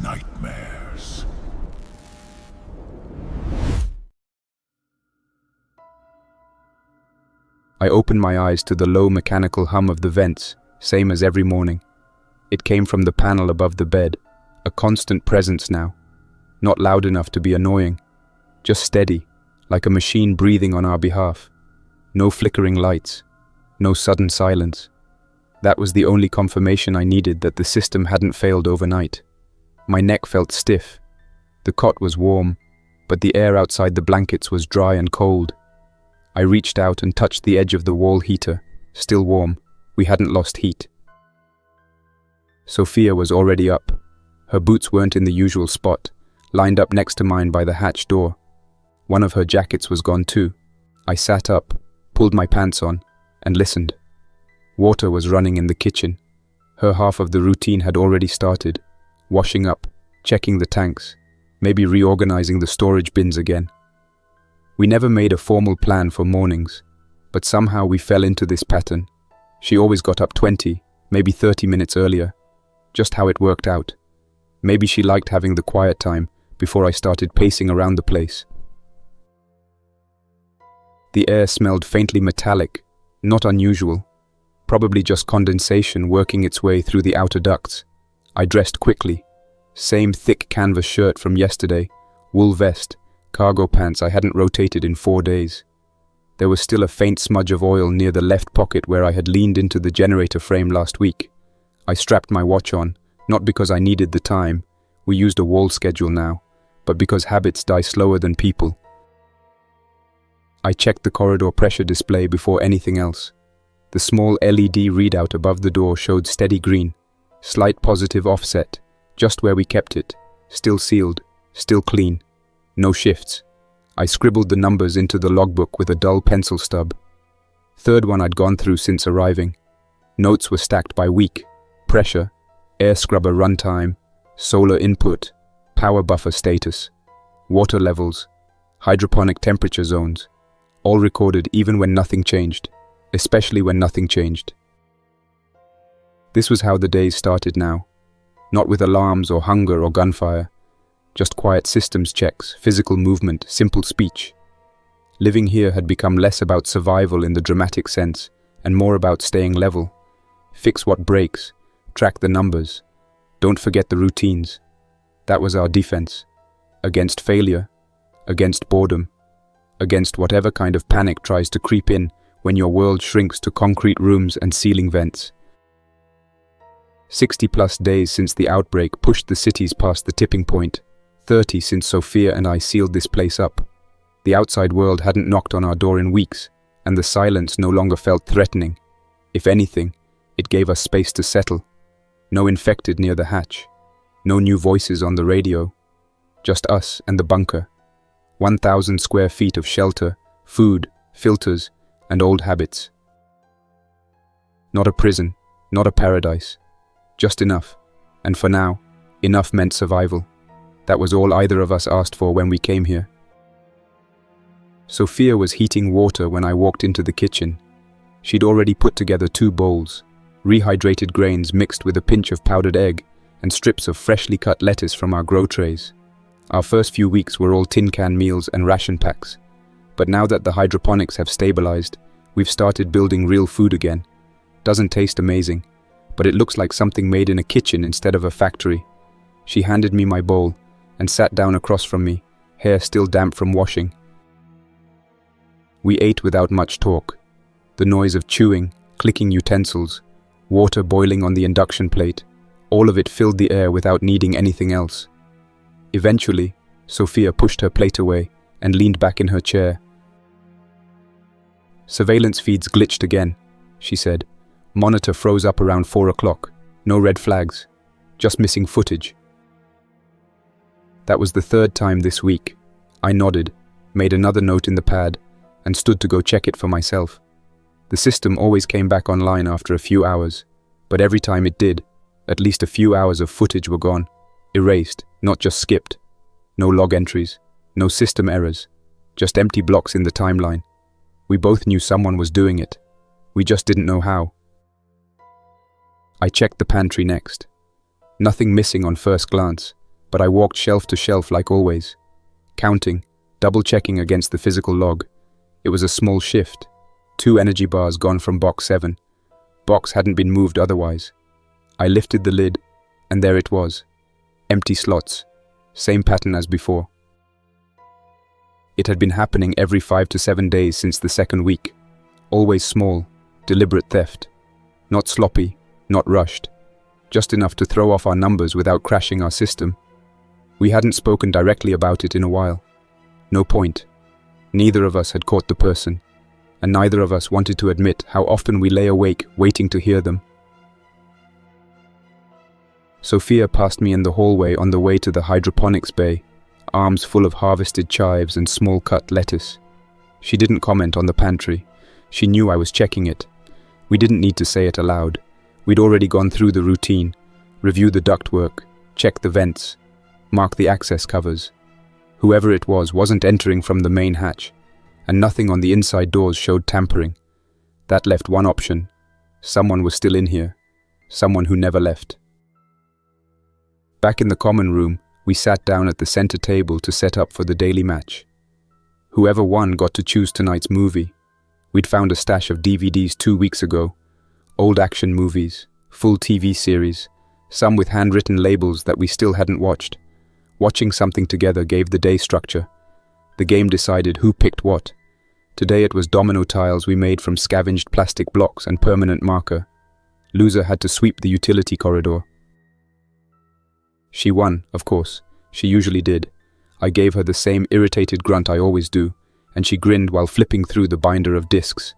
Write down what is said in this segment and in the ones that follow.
nightmares. I opened my eyes to the low mechanical hum of the vents, same as every morning. It came from the panel above the bed, a constant presence now. Not loud enough to be annoying, just steady, like a machine breathing on our behalf. No flickering lights, no sudden silence. That was the only confirmation I needed that the system hadn't failed overnight. My neck felt stiff. The cot was warm, but the air outside the blankets was dry and cold. I reached out and touched the edge of the wall heater, still warm. We hadn't lost heat. Sofia was already up. Her boots weren't in the usual spot, lined up next to mine by the hatch door. One of her jackets was gone too. I sat up, pulled my pants on, and listened. Water was running in the kitchen. Her half of the routine had already started. Washing up, checking the tanks, maybe reorganizing the storage bins again. We never made a formal plan for mornings, but somehow we fell into this pattern. She always got up 20, maybe 30 minutes earlier. Just how it worked out. Maybe she liked having the quiet time before I started pacing around the place. The air smelled faintly metallic, not unusual. Probably just condensation working its way through the outer ducts. I dressed quickly. Same thick canvas shirt from yesterday, wool vest, cargo pants I hadn't rotated in 4 days. There was still a faint smudge of oil near the left pocket where I had leaned into the generator frame last week. I strapped my watch on, not because I needed the time, we used a wall schedule now, but because habits die slower than people. I checked the corridor pressure display before anything else. The small LED readout above the door showed steady green, slight positive offset, just where we kept it, still sealed, still clean. No shifts. I scribbled the numbers into the logbook with a dull pencil stub. Third one I'd gone through since arriving. Notes were stacked by week. Pressure, air scrubber runtime, solar input, power buffer status, water levels, hydroponic temperature zones. All recorded even when nothing changed, especially when nothing changed. This was how the days started now. Not with alarms or hunger or gunfire. Just quiet systems checks, physical movement, simple speech. Living here had become less about survival in the dramatic sense, and more about staying level. Fix what breaks, track the numbers, don't forget the routines. That was our defense. Against failure, against boredom, against whatever kind of panic tries to creep in when your world shrinks to concrete rooms and ceiling vents. 60+ days since the outbreak pushed the cities past the tipping point. 30 since Sofia and I sealed this place up. The outside world hadn't knocked on our door in weeks, and the silence no longer felt threatening. If anything, it gave us space to settle. No infected near the hatch. No new voices on the radio. Just us and the bunker. 1,000 square feet of shelter, food, filters, and old habits. Not a prison, not a paradise. Just enough. And for now, enough meant survival. That was all either of us asked for when we came here. Sofia was heating water when I walked into the kitchen. She'd already put together 2 bowls, rehydrated grains mixed with a pinch of powdered egg and strips of freshly cut lettuce from our grow trays. Our first few weeks were all tin can meals and ration packs. But now that the hydroponics have stabilized, we've started building real food again. Doesn't taste amazing, but it looks like something made in a kitchen instead of a factory. She handed me my bowl and sat down across from me, hair still damp from washing. We ate without much talk. The noise of chewing, clicking utensils, water boiling on the induction plate, all of it filled the air without needing anything else. Eventually, Sofia pushed her plate away and leaned back in her chair. "Surveillance feeds glitched again," she said. "Monitor froze up around 4 o'clock. No red flags. Just missing footage." That was the 3rd time this week. I nodded, made another note in the pad, and stood to go check it for myself. The system always came back online after a few hours, but every time it did, at least a few hours of footage were gone. Erased, not just skipped. No log entries, no system errors, just empty blocks in the timeline. We both knew someone was doing it. We just didn't know how. I checked the pantry next. Nothing missing on first glance, but I walked shelf to shelf like always, counting, double-checking against the physical log. It was a small shift. 2 energy bars gone from box 7. Box hadn't been moved otherwise. I lifted the lid, and there it was. Empty slots. Same pattern as before. It had been happening every 5 to 7 days since the second week. Always small, deliberate theft. Not sloppy, not rushed. Just enough to throw off our numbers without crashing our system. We hadn't spoken directly about it in a while. No point. Neither of us had caught the person, and neither of us wanted to admit how often we lay awake waiting to hear them. Sofia passed me in the hallway on the way to the hydroponics bay, arms full of harvested chives and small-cut lettuce. She didn't comment on the pantry. She knew I was checking it. We didn't need to say it aloud. We'd already gone through the routine, review the ductwork, check the vents, mark the access covers. Whoever it was wasn't entering from the main hatch, and nothing on the inside doors showed tampering. That left one option. Someone was still in here. Someone who never left. Back in the common room, we sat down at the center table to set up for the daily match. Whoever won got to choose tonight's movie. We'd found a stash of DVDs 2 weeks ago. Old action movies, full TV series, some with handwritten labels that we still hadn't watched. Watching something together gave the day structure. The game decided who picked what. Today it was domino tiles we made from scavenged plastic blocks and permanent marker. Loser had to sweep the utility corridor. She won, of course. She usually did. I gave her the same irritated grunt I always do, and she grinned while flipping through the binder of discs.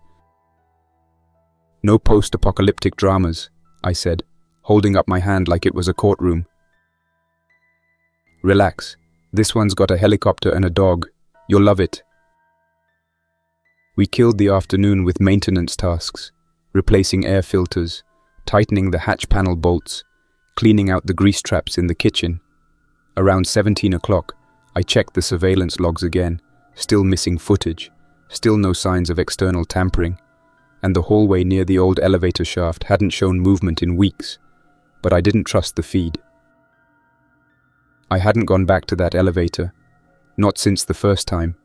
No post-apocalyptic dramas, I said, holding up my hand like it was a courtroom. Relax. This one's got a helicopter and a dog. You'll love it. We killed the afternoon with maintenance tasks, replacing air filters, tightening the hatch panel bolts, cleaning out the grease traps in the kitchen. Around 17 o'clock, I checked the surveillance logs again, still missing footage, still no signs of external tampering, and the hallway near the old elevator shaft hadn't shown movement in weeks, but I didn't trust the feed. I hadn't gone back to that elevator, not since the first time.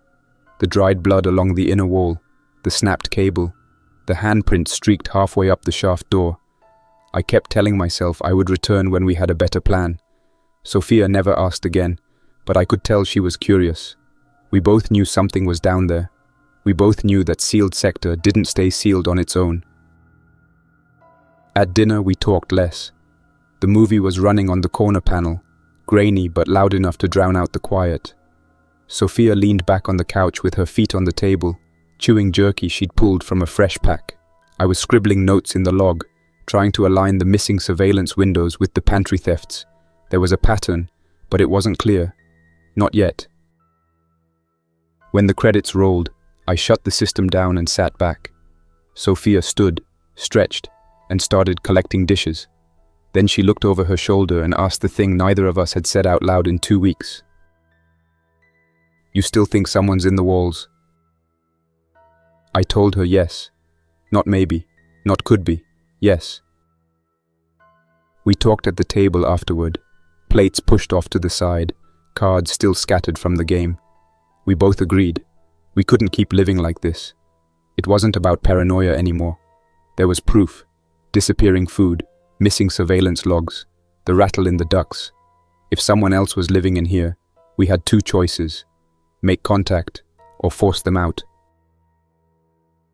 The dried blood along the inner wall, the snapped cable, the handprint streaked halfway up the shaft door. I kept telling myself I would return when we had a better plan. Sofia never asked again, but I could tell she was curious. We both knew something was down there. We both knew that sealed sector didn't stay sealed on its own. At dinner we talked less. The movie was running on the corner panel, grainy but loud enough to drown out the quiet. Sofia leaned back on the couch with her feet on the table, chewing jerky she'd pulled from a fresh pack. I was scribbling notes in the log, trying to align the missing surveillance windows with the pantry thefts. There was a pattern, but it wasn't clear. Not yet. When the credits rolled, I shut the system down and sat back. Sofia stood, stretched, and started collecting dishes. Then she looked over her shoulder and asked the thing neither of us had said out loud in 2 weeks. You still think someone's in the walls? I told her yes. Not maybe, not could be, yes. We talked at the table afterward, plates pushed off to the side, cards still scattered from the game. We both agreed. We couldn't keep living like this. It wasn't about paranoia anymore. There was proof. Disappearing food, missing surveillance logs, the rattle in the ducts. If someone else was living in here, we had 2 choices. Make contact, or force them out.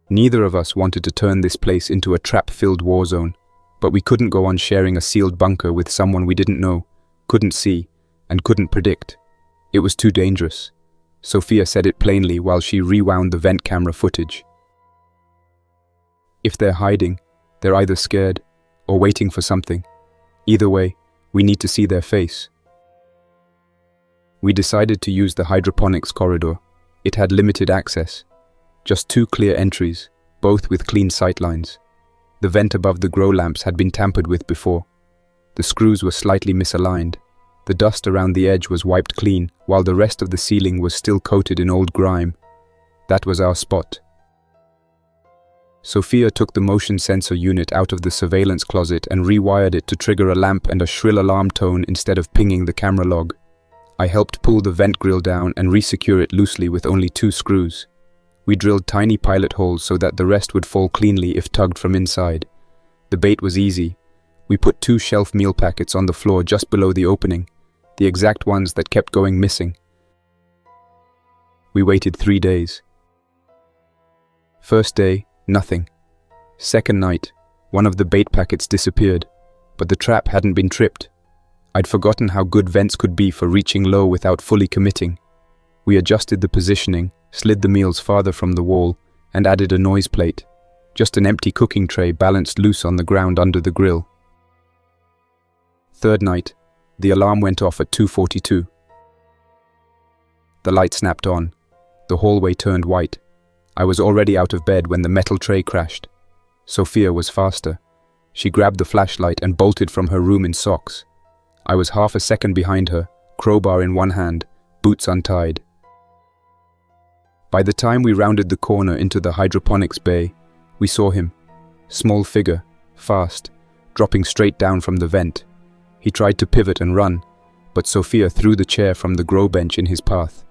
Neither of us wanted to turn this place into a trap-filled war zone, but we couldn't go on sharing a sealed bunker with someone we didn't know, couldn't see, and couldn't predict. It was too dangerous. Sofia said it plainly while she rewound the vent camera footage. If they're hiding, they're either scared or waiting for something. Either way, we need to see their face. We decided to use the hydroponics corridor. It had limited access. Just 2 clear entries, both with clean sightlines. The vent above the grow lamps had been tampered with before. The screws were slightly misaligned. The dust around the edge was wiped clean, while the rest of the ceiling was still coated in old grime. That was our spot. Sofia took the motion sensor unit out of the surveillance closet and rewired it to trigger a lamp and a shrill alarm tone instead of pinging the camera log. I helped pull the vent grill down and resecure it loosely with only 2 screws. We drilled tiny pilot holes so that the rest would fall cleanly if tugged from inside. The bait was easy. We put 2 shelf meal packets on the floor just below the opening, the exact ones that kept going missing. We waited 3 days. First day, nothing. Second night, one of the bait packets disappeared, but the trap hadn't been tripped. I'd forgotten how good vents could be for reaching low without fully committing. We adjusted the positioning, slid the meals farther from the wall, and added a noise plate, just an empty cooking tray balanced loose on the ground under the grill. Third night, the alarm went off at 2:42. The light snapped on. The hallway turned white. I was already out of bed when the metal tray crashed. Sofia was faster. She grabbed the flashlight and bolted from her room in socks. I was half a second behind her, crowbar in one hand, boots untied. By the time we rounded the corner into the hydroponics bay, we saw him. Small figure, fast, dropping straight down from the vent. He tried to pivot and run, but Sofia threw the chair from the grow bench in his path.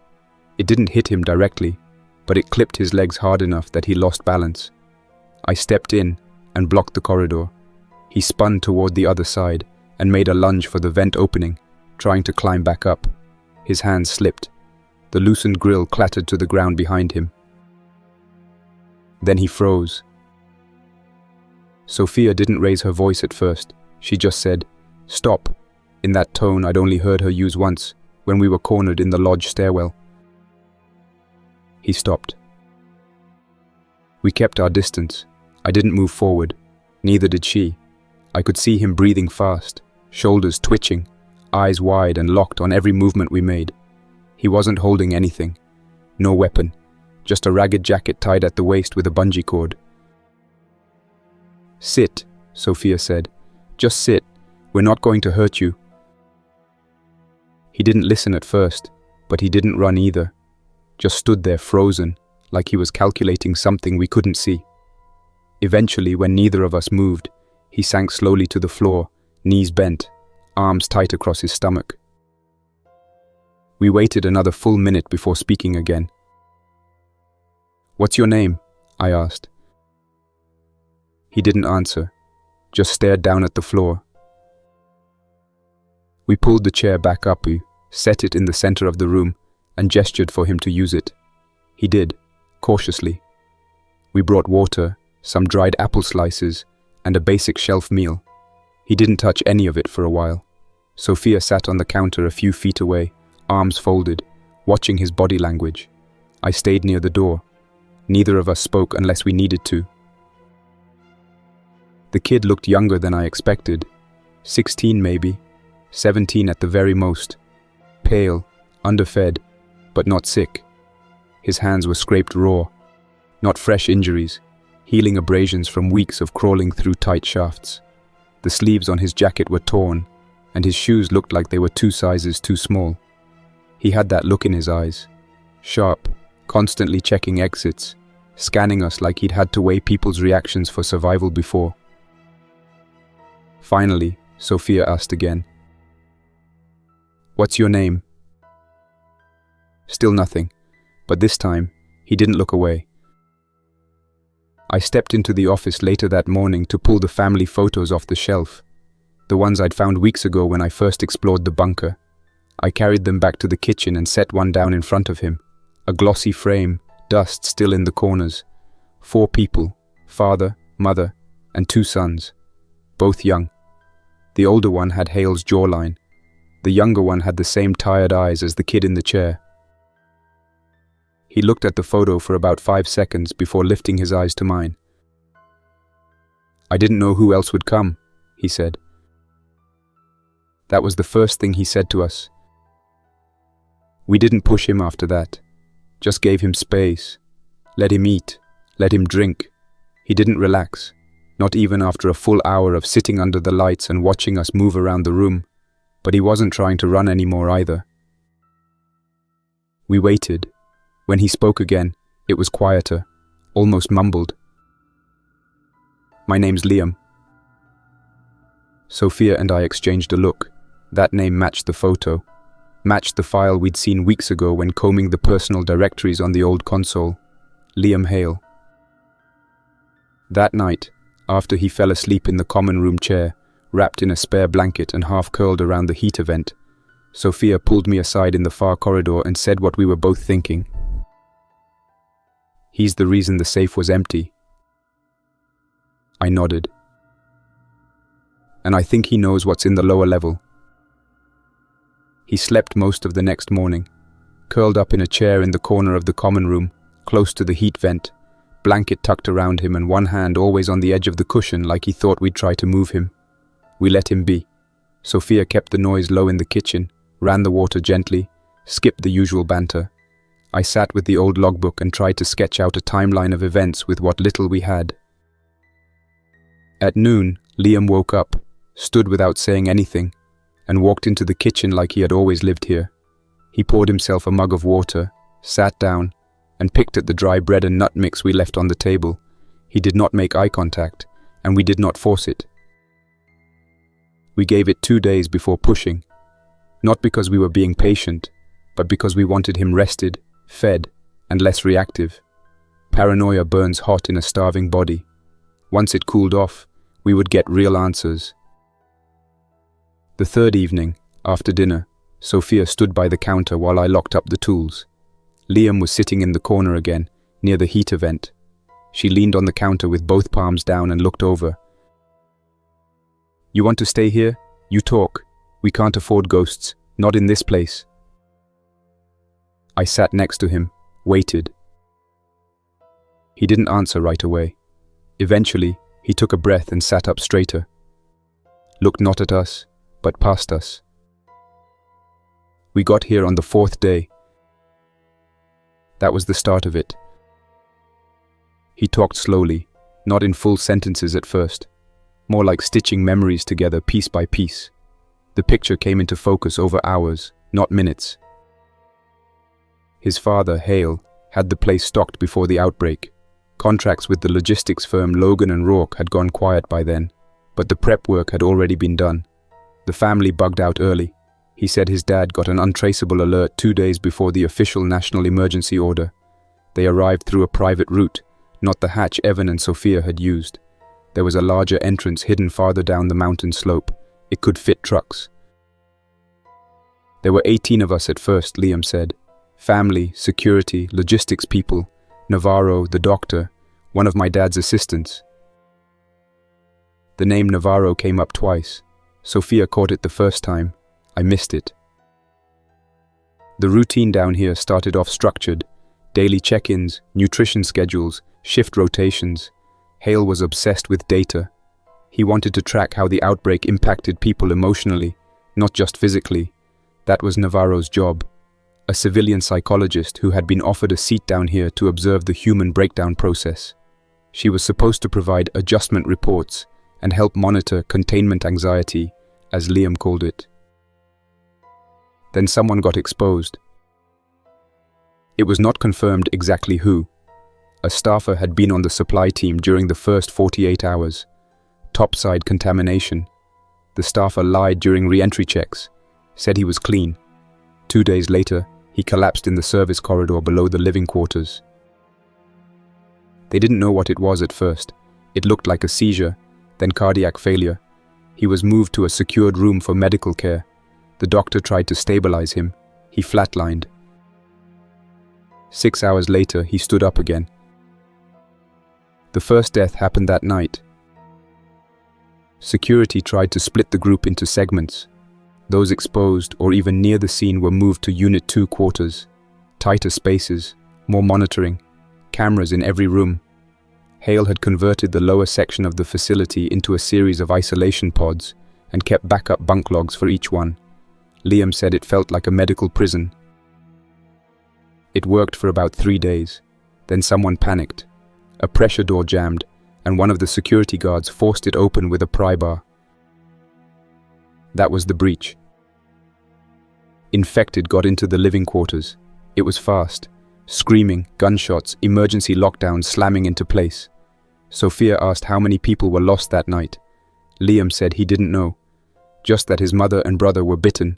It didn't hit him directly, but it clipped his legs hard enough that he lost balance. I stepped in and blocked the corridor. He spun toward the other side and made a lunge for the vent opening, trying to climb back up. His hands slipped. The loosened grill clattered to the ground behind him. Then he froze. Sofia didn't raise her voice at first. She just said, "Stop," in that tone I'd only heard her use once, when we were cornered in the lodge stairwell. He stopped. We kept our distance. I didn't move forward. Neither did she. I could see him breathing fast, shoulders twitching, eyes wide and locked on every movement we made. He wasn't holding anything. No weapon. Just a ragged jacket tied at the waist with a bungee cord. "Sit," Sofia said. "Just sit. We're not going to hurt you." He didn't listen at first, but he didn't run either. Just stood there frozen, like he was calculating something we couldn't see. Eventually, when neither of us moved, he sank slowly to the floor, knees bent, arms tight across his stomach. We waited another full minute before speaking again. "What's your name?" I asked. He didn't answer, just stared down at the floor. We pulled the chair back up, set it in the center of the room, and gestured for him to use it. He did, cautiously. We brought water, some dried apple slices, and a basic shelf meal. He didn't touch any of it for a while. Sofia sat on the counter a few feet away, arms folded, watching his body language. I stayed near the door. Neither of us spoke unless we needed to. The kid looked younger than I expected. 16 maybe, 17 at the very most. Pale, underfed, but not sick. His hands were scraped raw, not fresh injuries, healing abrasions from weeks of crawling through tight shafts. The sleeves on his jacket were torn, and his shoes looked like they were 2 sizes too small. He had that look in his eyes, sharp, constantly checking exits, scanning us like he'd had to weigh people's reactions for survival before. Finally, Sofia asked again, "What's your name?" Still nothing, but this time, he didn't look away. I stepped into the office later that morning to pull the family photos off the shelf, the ones I'd found weeks ago when I first explored the bunker. I carried them back to the kitchen and set one down in front of him, a glossy frame, dust still in the corners. 4 people, father, mother, and 2 sons, both young. The older one had Hale's jawline. The younger one had the same tired eyes as the kid in the chair. He looked at the photo for about 5 seconds before lifting his eyes to mine. "I didn't know who else would come," he said. That was the first thing he said to us. We didn't push him after that, just gave him space, let him eat, let him drink. He didn't relax, not even after a full hour of sitting under the lights and watching us move around the room, but he wasn't trying to run anymore either. We waited. When he spoke again, it was quieter, almost mumbled. "My name's Liam." Sofia and I exchanged a look. That name matched the photo. matched the file we'd seen weeks ago when combing the personal directories on the old console. Liam Hale. That night, after he fell asleep in the common room chair, wrapped in a spare blanket and half curled around the heater vent, Sofia pulled me aside in the far corridor and said what we were both thinking. "He's the reason the safe was empty." I nodded. "And I think he knows what's in the lower level." He slept most of the next morning, curled up in a chair in the corner of the common room, close to the heat vent, blanket tucked around him and one hand always on the edge of the cushion like he thought we'd try to move him. We let him be. Sofia kept the noise low in the kitchen, ran the water gently, skipped the usual banter. I sat with the old logbook and tried to sketch out a timeline of events with what little we had. At noon, Liam woke up, stood without saying anything, and walked into the kitchen like he had always lived here. He poured himself a mug of water, sat down, and picked at the dry bread and nut mix we left on the table. He did not make eye contact, and we did not force it. We gave it 2 days before pushing, not because we were being patient, but because we wanted him rested, fed, and less reactive. Paranoia burns hot in a starving body. Once it cooled off, we would get real answers. The third evening, after dinner, Sofia stood by the counter while I locked up the tools. Liam was sitting in the corner again, near the heater vent. She leaned on the counter with both palms down and looked over. "You want to stay here? You talk. We can't afford ghosts, not in this place." I sat next to him, waited. He didn't answer right away. Eventually, he took a breath and sat up straighter. Looked not at us, but past us. We got here on the 4th day. That was the start of it. He talked slowly, not in full sentences at first, more like stitching memories together piece by piece. The picture came into focus over hours, not minutes. His father, Hale, had the place stocked before the outbreak. Contracts with the logistics firm Logan and Rourke had gone quiet by then, but the prep work had already been done. The family bugged out early. He said his dad got an untraceable alert 2 days before the official national emergency order. They arrived through a private route, not the hatch Evan and Sofia had used. There was a larger entrance hidden farther down the mountain slope. It could fit trucks. There were 18 of us at first, Liam said. Family, security, logistics people, Navarro, the doctor, one of my dad's assistants. The name Navarro came up twice. Sofia caught it the first time. I missed it. The routine down here started off structured. Daily check-ins, nutrition schedules, shift rotations. Hale was obsessed with data. He wanted to track how the outbreak impacted people emotionally, not just physically. That was Navarro's job. A civilian psychologist who had been offered a seat down here to observe the human breakdown process. She was supposed to provide adjustment reports and help monitor containment anxiety, as Liam called it. Then someone got exposed. It was not confirmed exactly who. A staffer had been on the supply team during the first 48 hours. Topside contamination. The staffer lied during re-entry checks, said he was clean. 2 days later, he collapsed in the service corridor below the living quarters. They didn't know what it was at first. It looked like a seizure, then cardiac failure. He was moved to a secured room for medical care. The doctor tried to stabilize him. He flatlined. 6 hours later, he stood up again. The first death happened that night. Security tried to split the group into segments. Those exposed or even near the scene were moved to Unit 2 quarters. Tighter spaces, more monitoring, cameras in every room. Hale had converted the lower section of the facility into a series of isolation pods and kept backup bunk logs for each one. Liam said it felt like a medical prison. It worked for about 3 days. Then someone panicked. A pressure door jammed, and one of the security guards forced it open with a pry bar. That was the breach. Infected got into the living quarters. It was fast. Screaming, gunshots, emergency lockdowns slamming into place. Sofia asked how many people were lost that night. Liam said he didn't know, just that his mother and brother were bitten.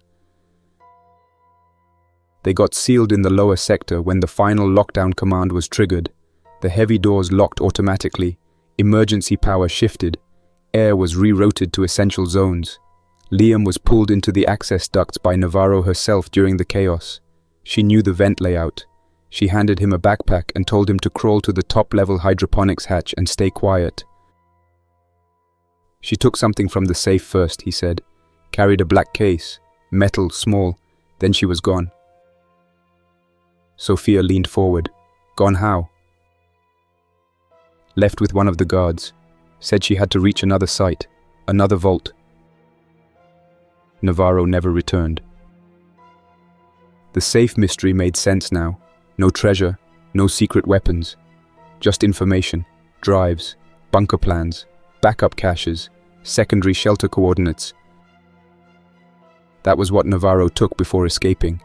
They got sealed in the lower sector when the final lockdown command was triggered. The heavy doors locked automatically, emergency power shifted, air was rerouted to essential zones. Liam was pulled into the access ducts by Navarro herself during the chaos. She knew the vent layout. She handed him a backpack and told him to crawl to the top-level hydroponics hatch and stay quiet. She took something from the safe first, he said. Carried a black case, metal, small, then she was gone. Sofia leaned forward. Gone how? Left with one of the guards. Said she had to reach another site, another vault. Navarro never returned. The safe mystery made sense now. No treasure, no secret weapons. Just information, drives, bunker plans, backup caches, secondary shelter coordinates. That was what Navarro took before escaping.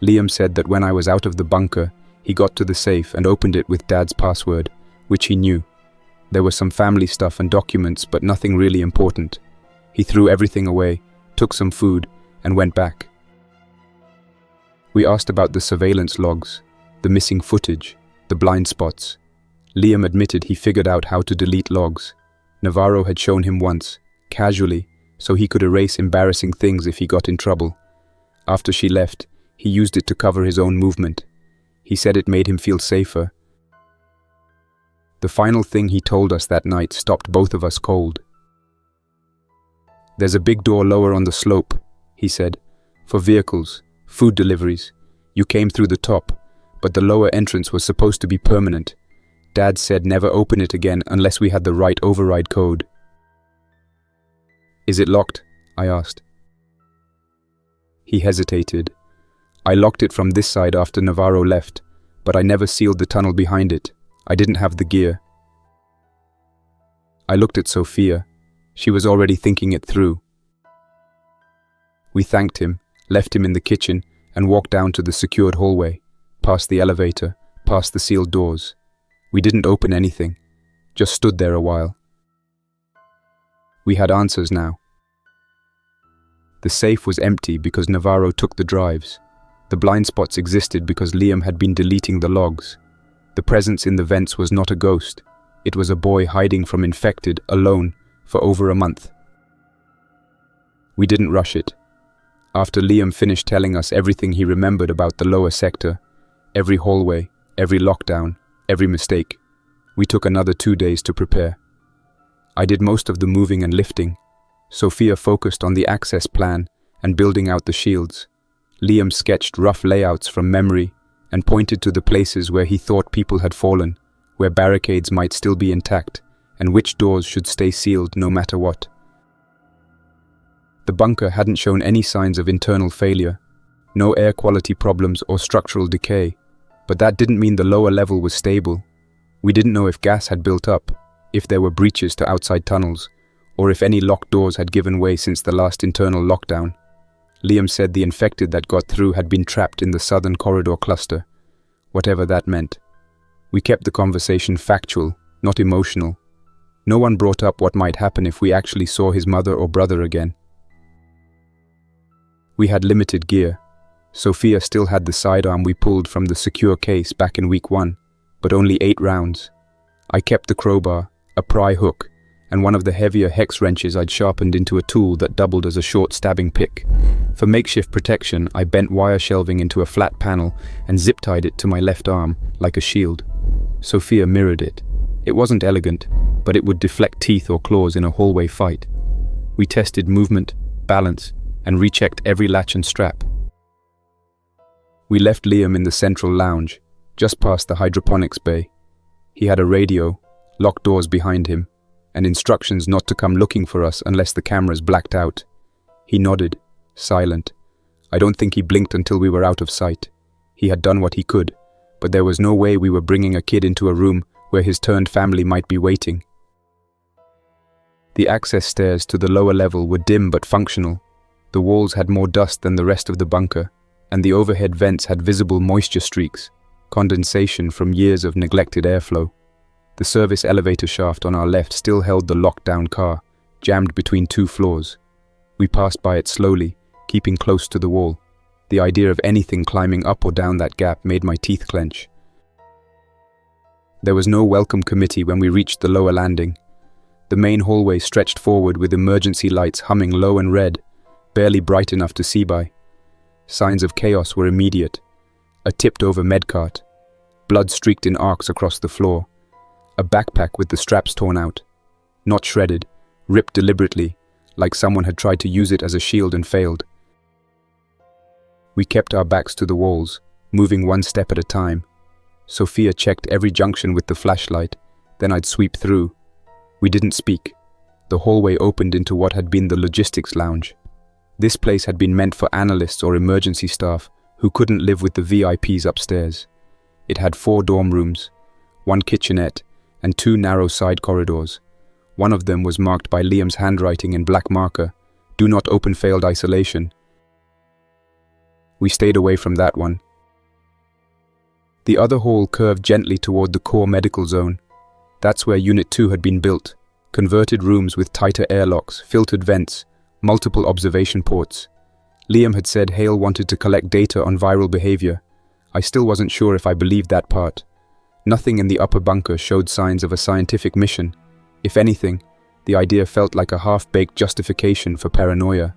Liam said that when I was out of the bunker, he got to the safe and opened it with Dad's password, which he knew. There was some family stuff and documents, but nothing really important. He threw everything away, took some food, and went back. We asked about the surveillance logs, the missing footage, the blind spots. Liam admitted he figured out how to delete logs. Navarro had shown him once, casually, so he could erase embarrassing things if he got in trouble. After she left, he used it to cover his own movement. He said it made him feel safer. The final thing he told us that night stopped both of us cold. There's a big door lower on the slope, he said, for vehicles, food deliveries. You came through the top, but the lower entrance was supposed to be permanent. Dad said never open it again unless we had the right override code. Is it locked? I asked. He hesitated. I locked it from this side after Navarro left, but I never sealed the tunnel behind it. I didn't have the gear. I looked at Sofia. She was already thinking it through. We thanked him, left him in the kitchen, and walked down to the secured hallway, past the elevator, past the sealed doors. We didn't open anything, just stood there a while. We had answers now. The safe was empty because Navarro took the drives. The blind spots existed because Liam had been deleting the logs. The presence in the vents was not a ghost. It was a boy hiding from infected, alone, for over a month. We didn't rush it. After Liam finished telling us everything he remembered about the lower sector, every hallway, every lockdown, every mistake, we took another 2 days to prepare. I did most of the moving and lifting. Sofia focused on the access plan and building out the shields. Liam sketched rough layouts from memory and pointed to the places where he thought people had fallen, where barricades might still be intact, and which doors should stay sealed no matter what. The bunker hadn't shown any signs of internal failure, no air quality problems or structural decay, but that didn't mean the lower level was stable. We didn't know if gas had built up, if there were breaches to outside tunnels, or if any locked doors had given way since the last internal lockdown. Liam said the infected that got through had been trapped in the southern corridor cluster, whatever that meant. We kept the conversation factual, not emotional. No one brought up what might happen if we actually saw his mother or brother again. We had limited gear. Sofia still had the sidearm we pulled from the secure case back in week 1, but only 8 rounds. I kept the crowbar, a pry hook, and one of the heavier hex wrenches I'd sharpened into a tool that doubled as a short stabbing pick. For makeshift protection, I bent wire shelving into a flat panel and zip-tied it to my left arm, like a shield. Sofia mirrored it. It wasn't elegant, but it would deflect teeth or claws in a hallway fight. We tested movement, balance, and rechecked every latch and strap. We left Liam in the central lounge, just past the hydroponics bay. He had a radio, locked doors behind him, and instructions not to come looking for us unless the cameras blacked out. He nodded, silent. I don't think he blinked until we were out of sight. He had done what he could, but there was no way we were bringing a kid into a room where his turned family might be waiting. The access stairs to the lower level were dim but functional. The walls had more dust than the rest of the bunker, and the overhead vents had visible moisture streaks, condensation from years of neglected airflow. The service elevator shaft on our left still held the locked-down car, jammed between 2 floors. We passed by it slowly, keeping close to the wall. The idea of anything climbing up or down that gap made my teeth clench. There was no welcome committee when we reached the lower landing. The main hallway stretched forward with emergency lights humming low and red, barely bright enough to see by. Signs of chaos were immediate. A tipped-over medcart, blood streaked in arcs across the floor, a backpack with the straps torn out, not shredded, ripped deliberately, like someone had tried to use it as a shield and failed. We kept our backs to the walls, moving one step at a time. Sofia checked every junction with the flashlight, then I'd sweep through. We didn't speak. The hallway opened into what had been the logistics lounge. This place had been meant for analysts or emergency staff who couldn't live with the VIPs upstairs. It had 4 dorm rooms, 1 kitchenette, and 2 narrow side corridors. One of them was marked by Liam's handwriting in black marker, "Do not open, failed isolation." We stayed away from that one. The other hall curved gently toward the core medical zone. That's where Unit 2 had been built, converted rooms with tighter airlocks, filtered vents, multiple observation ports. Liam had said Hale wanted to collect data on viral behavior. I still wasn't sure if I believed that part. Nothing in the upper bunker showed signs of a scientific mission. If anything, the idea felt like a half-baked justification for paranoia.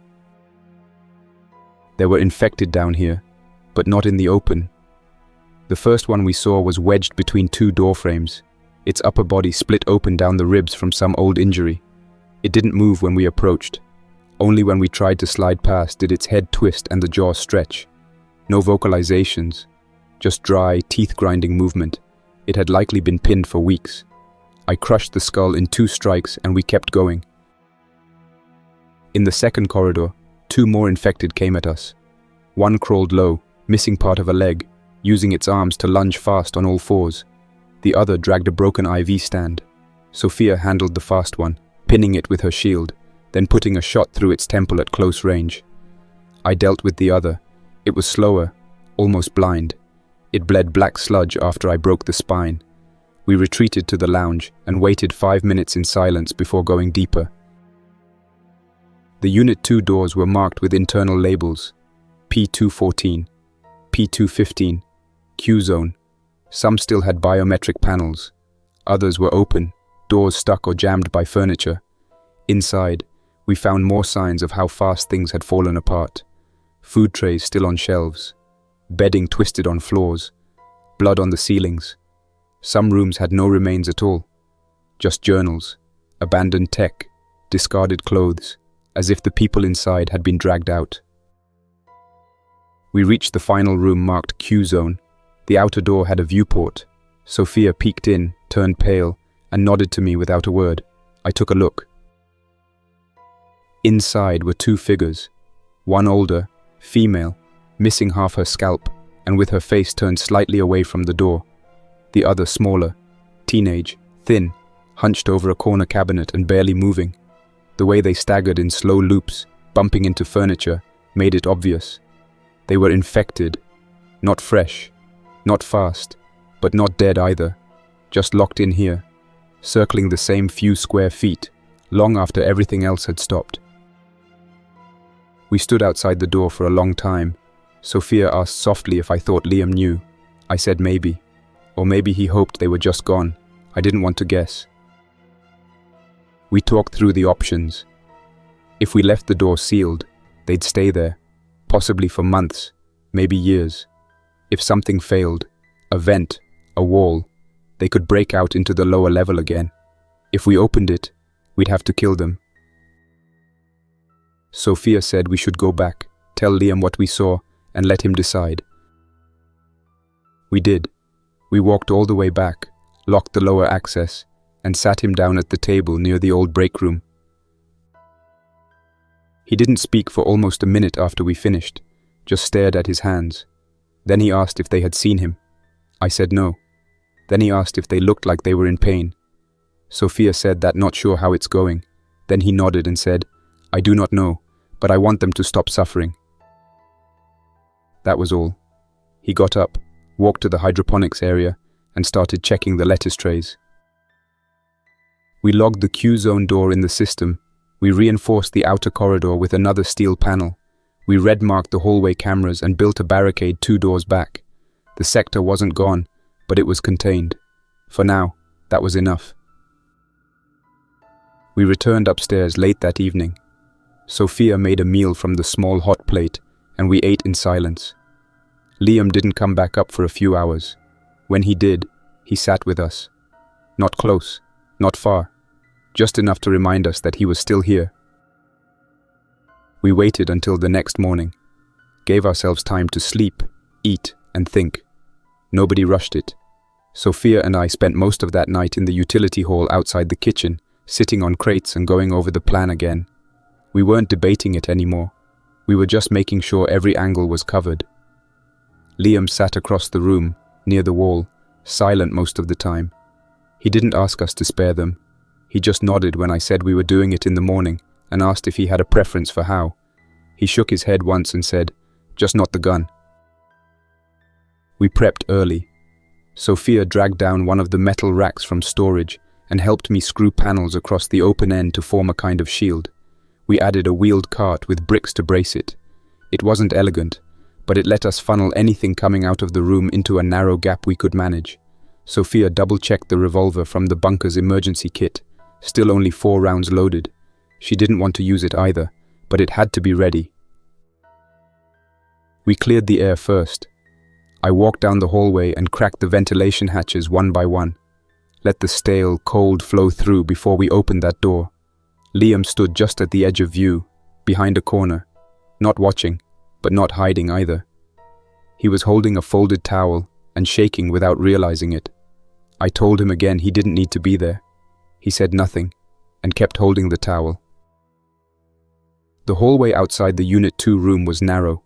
There were infected down here, but not in the open. The first one we saw was wedged between 2 door frames, its upper body split open down the ribs from some old injury. It didn't move when we approached. Only when we tried to slide past did its head twist and the jaw stretch. No vocalizations, just dry, teeth-grinding movement. It had likely been pinned for weeks. I crushed the skull in 2 strikes and we kept going. In the second corridor, 2 more infected came at us. One crawled low, missing part of a leg, using its arms to lunge fast on all 4s. The other dragged a broken IV stand. Sofia handled the fast one, pinning it with her shield, then putting a shot through its temple at close range. I dealt with the other. It was slower, almost blind. It bled black sludge after I broke the spine. We retreated to the lounge and waited 5 minutes in silence before going deeper. The Unit 2 doors were marked with internal labels: P214, P215, Q-Zone. Some still had biometric panels. Others were open, doors stuck or jammed by furniture. Inside, we found more signs of how fast things had fallen apart. Food trays still on shelves, bedding twisted on floors, blood on the ceilings. Some rooms had no remains at all, just journals, abandoned tech, discarded clothes, as if the people inside had been dragged out. We reached the final room marked Q-Zone. The outer door had a viewport. Sofia peeked in, turned pale, and nodded to me without a word. I took a look. Inside were 2 figures, one older, female, missing half her scalp, and with her face turned slightly away from the door. The other smaller, teenage, thin, hunched over a corner cabinet and barely moving. The way they staggered in slow loops, bumping into furniture, made it obvious. They were infected, not fresh, not fast, but not dead either, just locked in here, circling the same few square feet, long after everything else had stopped. We stood outside the door for a long time. Sofia asked softly if I thought Liam knew. I said maybe. Or maybe he hoped they were just gone. I didn't want to guess. We talked through the options. If we left the door sealed, they'd stay there, possibly for months, maybe years. If something failed, a vent, a wall, they could break out into the lower level again. If we opened it, we'd have to kill them. Sofia said we should go back, tell Liam what we saw, and let him decide. We did. We walked all the way back, locked the lower access, and sat him down at the table near the old break room. He didn't speak for almost a minute after we finished, just stared at his hands. Then he asked if they had seen him. I said no. Then he asked if they looked like they were in pain. Sofia said that not sure how it's going. Then he nodded and said, I do not know, but I want them to stop suffering. That was all. He got up, walked to the hydroponics area, and started checking the lettuce trays. We logged the Q-Zone door in the system. We reinforced the outer corridor with another steel panel. We red-marked the hallway cameras and built a barricade 2 doors back. The sector wasn't gone, but it was contained. For now, that was enough. We returned upstairs late that evening. Sofia made a meal from the small hot plate, and we ate in silence. Liam didn't come back up for a few hours. When he did, he sat with us. Not close, not far, just enough to remind us that he was still here. We waited until the next morning, gave ourselves time to sleep, eat, and think. Nobody rushed it. Sofia and I spent most of that night in the utility hall outside the kitchen, sitting on crates and going over the plan again. We weren't debating it anymore. We were just making sure every angle was covered. Liam sat across the room, near the wall, silent most of the time. He didn't ask us to spare them. He just nodded when I said we were doing it in the morning and asked if he had a preference for how. He shook his head once and said, "Just not the gun." We prepped early. Sofia dragged down one of the metal racks from storage and helped me screw panels across the open end to form a kind of shield. We added a wheeled cart with bricks to brace it. It wasn't elegant, but it let us funnel anything coming out of the room into a narrow gap we could manage. Sofia double-checked the revolver from the bunker's emergency kit, still only 4 rounds loaded. She didn't want to use it either, but it had to be ready. We cleared the air first. I walked down the hallway and cracked the ventilation hatches one by one. Let the stale, cold flow through before we opened that door. Liam stood just at the edge of view, behind a corner, not watching, but not hiding either. He was holding a folded towel and shaking without realizing it. I told him again he didn't need to be there. He said nothing and kept holding the towel. The hallway outside the Unit 2 room was narrow.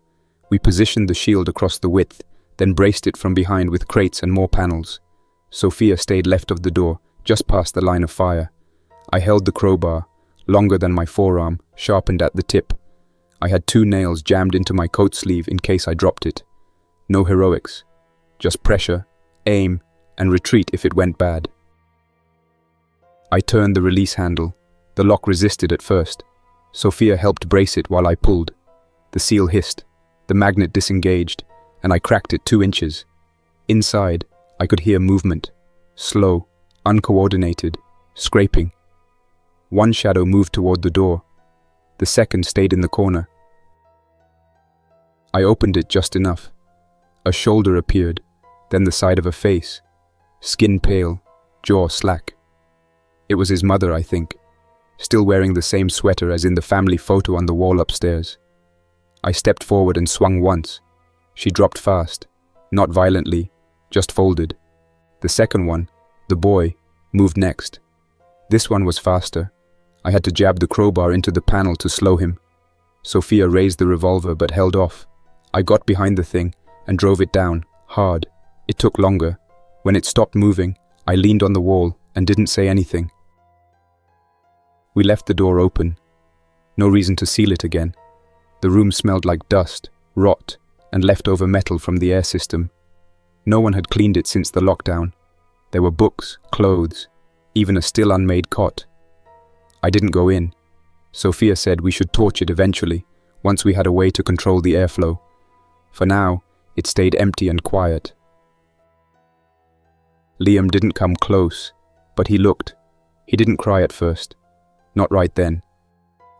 We positioned the shield across the width, then braced it from behind with crates and more panels. Sofia stayed left of the door, just past the line of fire. I held the crowbar, longer than my forearm, sharpened at the tip. I had 2 nails jammed into my coat sleeve in case I dropped it. No heroics, just pressure, aim, and retreat if it went bad. I turned the release handle. The lock resisted at first. Sofia helped brace it while I pulled. The seal hissed, the magnet disengaged, and I cracked it 2 inches. Inside, I could hear movement, slow, uncoordinated, scraping. One shadow moved toward the door. The second stayed in the corner. I opened it just enough. A shoulder appeared, then the side of a face. Skin pale, jaw slack. It was his mother, I think, still wearing the same sweater as in the family photo on the wall upstairs. I stepped forward and swung once. She dropped fast, not violently, just folded. The second one, the boy, moved next. This one was faster. I had to jab the crowbar into the panel to slow him. Sofia raised the revolver but held off. I got behind the thing and drove it down, hard. It took longer. When it stopped moving, I leaned on the wall and didn't say anything. We left the door open. No reason to seal it again. The room smelled like dust, rot, and leftover metal from the air system. No one had cleaned it since the lockdown. There were books, clothes, even a still unmade cot. I didn't go in. Sofia said we should torch it eventually, once we had a way to control the airflow. For now, it stayed empty and quiet. Liam didn't come close, but he looked. He didn't cry at first. Not right then.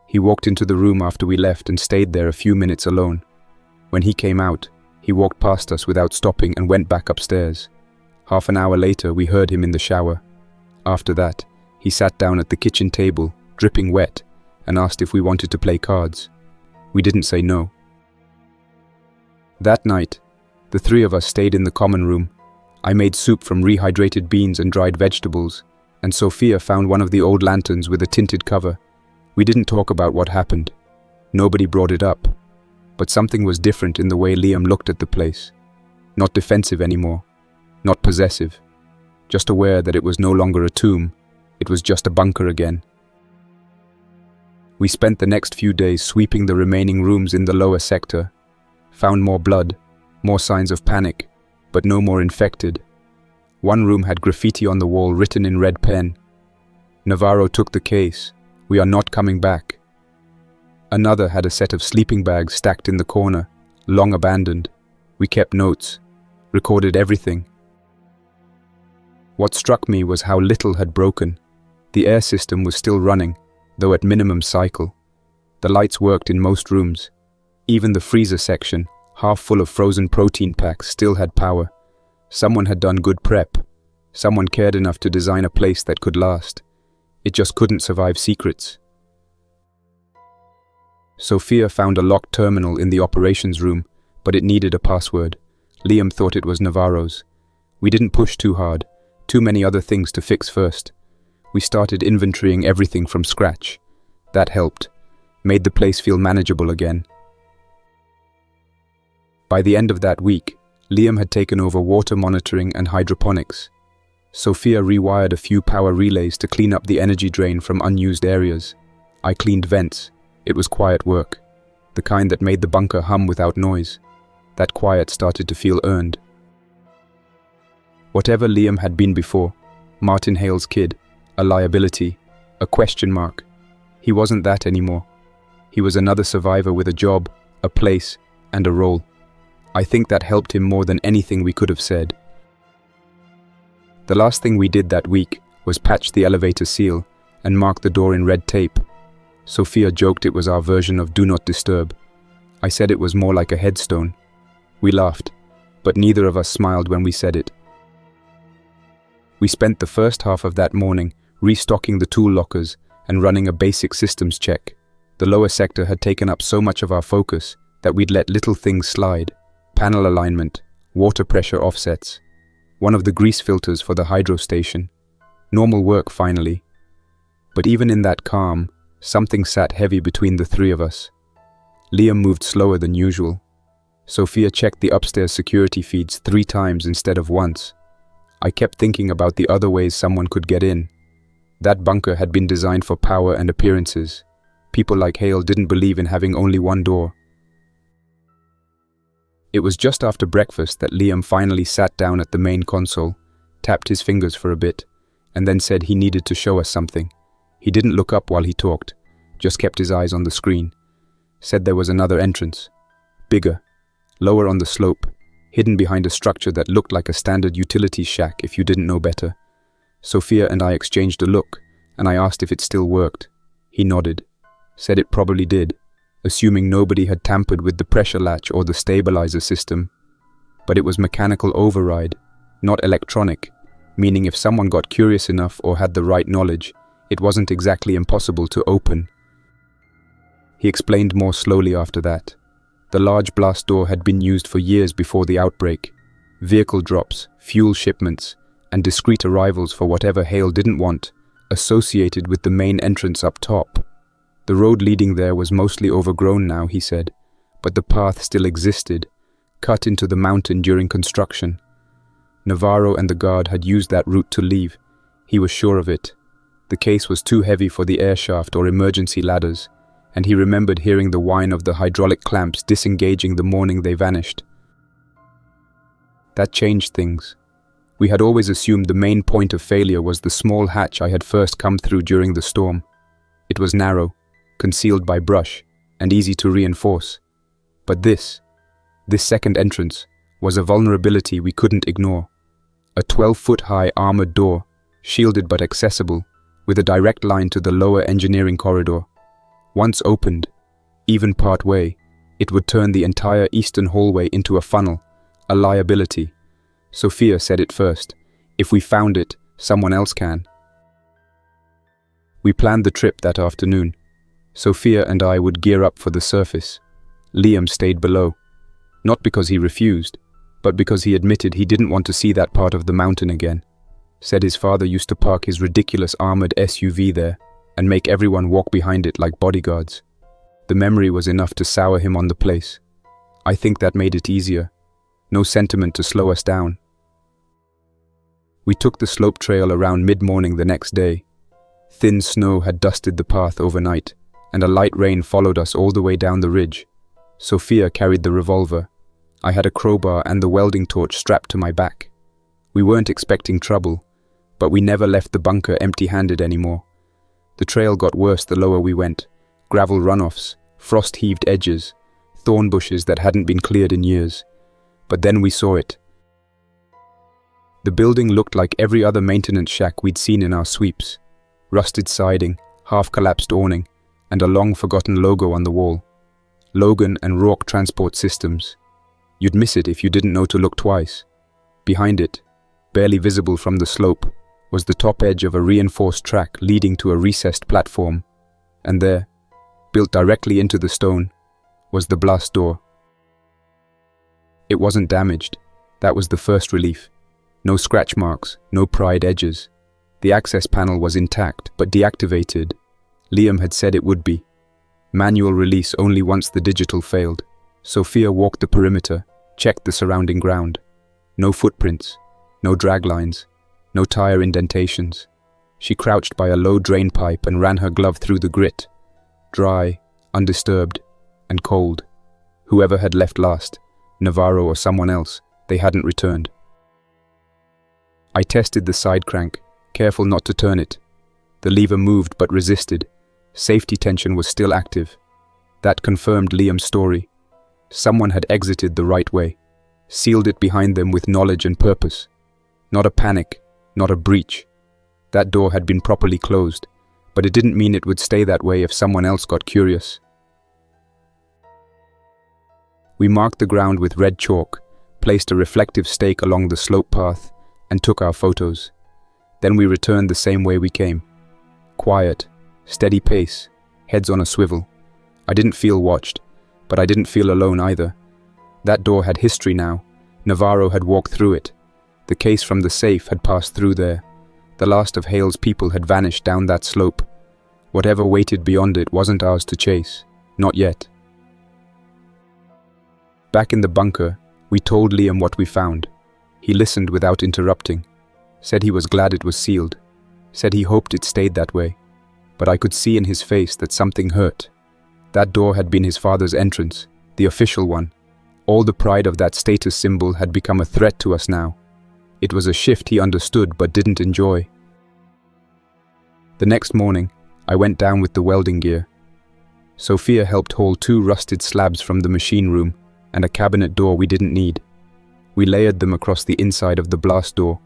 He walked into the room after we left and stayed there a few minutes alone. When he came out, he walked past us without stopping and went back upstairs. Half an hour later, we heard him in the shower. After that, he sat down at the kitchen table, dripping wet, and asked if we wanted to play cards. We didn't say no. That night, the 3 of us stayed in the common room. I made soup from rehydrated beans and dried vegetables, and Sofia found one of the old lanterns with a tinted cover. We didn't talk about what happened. Nobody brought it up. But something was different in the way Liam looked at the place. Not defensive anymore. Not possessive. Just aware that it was no longer a tomb. It was just a bunker again. We spent the next few days sweeping the remaining rooms in the lower sector. Found more blood, more signs of panic, but no more infected. One room had graffiti on the wall written in red pen. Navarro took the case. We are not coming back. Another had a set of sleeping bags stacked in the corner, long abandoned. We kept notes, recorded everything. What struck me was how little had broken. The air system was still running, though at minimum cycle. The lights worked in most rooms. Even the freezer section, half full of frozen protein packs, still had power. Someone had done good prep. Someone cared enough to design a place that could last. It just couldn't survive secrets. Sofia found a locked terminal in the operations room, but it needed a password. Liam thought it was Navarro's. We didn't push too hard. Too many other things to fix first. We started inventorying everything from scratch. That helped. Made the place feel manageable again. By the end of that week, Liam had taken over water monitoring and hydroponics. Sofia rewired a few power relays to clean up the energy drain from unused areas. I cleaned vents. It was quiet work. The kind that made the bunker hum without noise. That quiet started to feel earned. Whatever Liam had been before, Martin Hale's kid, a liability, a question mark, he wasn't that anymore. He was another survivor with a job, a place, and a role. I think that helped him more than anything we could have said. The last thing we did that week was patch the elevator seal and mark the door in red tape. Sofia joked it was our version of Do Not Disturb. I said it was more like a headstone. We laughed, but neither of us smiled when we said it. We spent the first half of that morning restocking the tool lockers and running a basic systems check. The lower sector had taken up so much of our focus that we'd let little things slide. Panel alignment, water pressure offsets, one of the grease filters for the hydro station. Normal work finally. But even in that calm, something sat heavy between the three of us. Liam moved slower than usual. Sofia checked the upstairs security feeds 3 times instead of once. I kept thinking about the other ways someone could get in. That bunker had been designed for power and appearances. People like Hale didn't believe in having only one door. It was just after breakfast that Liam finally sat down at the main console, tapped his fingers for a bit, and then said he needed to show us something. He didn't look up while he talked, just kept his eyes on the screen. Said there was another entrance. Bigger, lower on the slope, hidden behind a structure that looked like a standard utility shack if you didn't know better. Sofia and I exchanged a look, and I asked if it still worked. He nodded, said it probably did, assuming nobody had tampered with the pressure latch or the stabilizer system. But it was mechanical override, not electronic, meaning if someone got curious enough or had the right knowledge, it wasn't exactly impossible to open. He explained more slowly after that. The large blast door had been used for years before the outbreak. Vehicle drops, fuel shipments, and discreet arrivals for whatever Hale didn't want, associated with the main entrance up top. The road leading there was mostly overgrown now, he said, but the path still existed, cut into the mountain during construction. Navarro and the guard had used that route to leave. He was sure of it. The case was too heavy for the air shaft or emergency ladders, and he remembered hearing the whine of the hydraulic clamps disengaging the morning they vanished. That changed things. We had always assumed the main point of failure was the small hatch I had first come through during the storm. It was narrow, concealed by brush, and easy to reinforce. But this second entrance, was a vulnerability we couldn't ignore. A 12-foot-high armored door, shielded but accessible, with a direct line to the lower engineering corridor. Once opened, even part-way, it would turn the entire eastern hallway into a funnel, a liability. Sofia said it first. If we found it, someone else can. We planned the trip that afternoon. Sofia and I would gear up for the surface. Liam stayed below. Not because he refused, but because he admitted he didn't want to see that part of the mountain again. Said his father used to park his ridiculous armored SUV there and make everyone walk behind it like bodyguards. The memory was enough to sour him on the place. I think that made it easier. No sentiment to slow us down. We took the slope trail around mid-morning the next day. Thin snow had dusted the path overnight, and a light rain followed us all the way down the ridge. Sofia carried the revolver. I had a crowbar and the welding torch strapped to my back. We weren't expecting trouble, but we never left the bunker empty-handed anymore. The trail got worse the lower we went. Gravel runoffs, frost-heaved edges, thorn bushes that hadn't been cleared in years. But then we saw it. The building looked like every other maintenance shack we'd seen in our sweeps. Rusted siding, half-collapsed awning, and a long-forgotten logo on the wall. Logan and Rourke Transport Systems. You'd miss it if you didn't know to look twice. Behind it, barely visible from the slope, was the top edge of a reinforced track leading to a recessed platform. And there, built directly into the stone, was the blast door. It wasn't damaged. That was the first relief. No scratch marks, no pried edges. The access panel was intact, but deactivated. Liam had said it would be. Manual release only once the digital failed. Sofia walked the perimeter, checked the surrounding ground. No footprints, no drag lines, no tire indentations. She crouched by a low drain pipe and ran her glove through the grit. Dry, undisturbed, and cold. Whoever had left last, Navarro or someone else, they hadn't returned. I tested the side crank, careful not to turn it. The lever moved but resisted. Safety tension was still active. That confirmed Liam's story. Someone had exited the right way, sealed it behind them with knowledge and purpose. Not a panic, not a breach. That door had been properly closed, but it didn't mean it would stay that way if someone else got curious. We marked the ground with red chalk, placed a reflective stake along the slope path, and took our photos. Then we returned the same way we came. Quiet, steady pace, heads on a swivel. I didn't feel watched, but I didn't feel alone either. That door had history now. Navarro had walked through it. The case from the safe had passed through there. The last of Hale's people had vanished down that slope. Whatever waited beyond it wasn't ours to chase. Not yet. Back in the bunker, we told Liam what we found. He listened without interrupting. Said he was glad it was sealed. Said he hoped it stayed that way. But I could see in his face that something hurt. That door had been his father's entrance, the official one. All the pride of that status symbol had become a threat to us now. It was a shift he understood but didn't enjoy. The next morning, I went down with the welding gear. Sofia helped haul 2 rusted slabs from the machine room and a cabinet door we didn't need. We layered them across the inside of the blast door.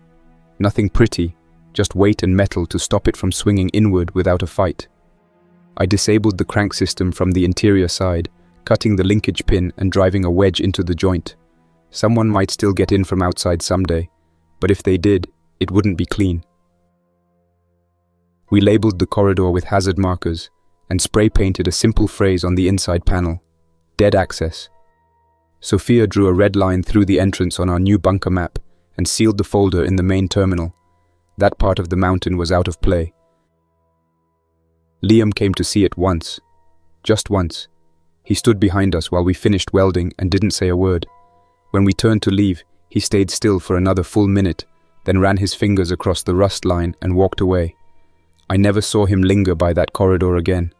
Nothing pretty, just weight and metal to stop it from swinging inward without a fight. I disabled the crank system from the interior side, cutting the linkage pin and driving a wedge into the joint. Someone might still get in from outside someday, but if they did, it wouldn't be clean. We labeled the corridor with hazard markers and spray painted a simple phrase on the inside panel: dead access. Sofia drew a red line through the entrance on our new bunker map and sealed the folder in the main terminal. That part of the mountain was out of play. Liam came to see it once. Just once. He stood behind us while we finished welding and didn't say a word. When we turned to leave, he stayed still for another full minute, then ran his fingers across the rust line and walked away. I never saw him linger by that corridor again.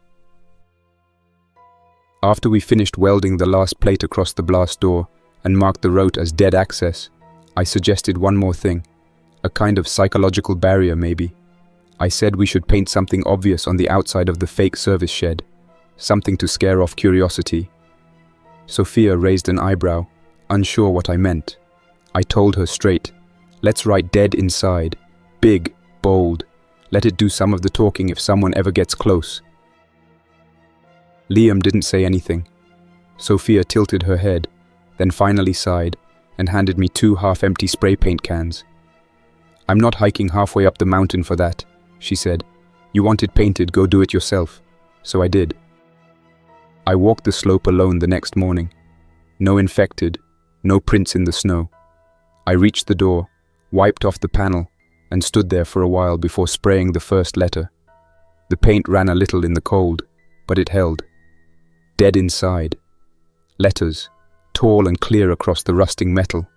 After we finished welding the last plate across the blast door and marked the route as dead access, I suggested one more thing. A kind of psychological barrier, maybe. I said we should paint something obvious on the outside of the fake service shed. Something to scare off curiosity. Sofia raised an eyebrow, unsure what I meant. I told her straight, let's write dead inside. Big, bold. Let it do some of the talking if someone ever gets close. Liam didn't say anything. Sofia tilted her head, then finally sighed and handed me 2 half-empty spray paint cans. I'm not hiking halfway up the mountain for that, she said. You want it painted, go do it yourself. So I did. I walked the slope alone the next morning. No infected, no prints in the snow. I reached the door, wiped off the panel, and stood there for a while before spraying the first letter. The paint ran a little in the cold, but it held. Dead inside. Letters, tall and clear across the rusting metal.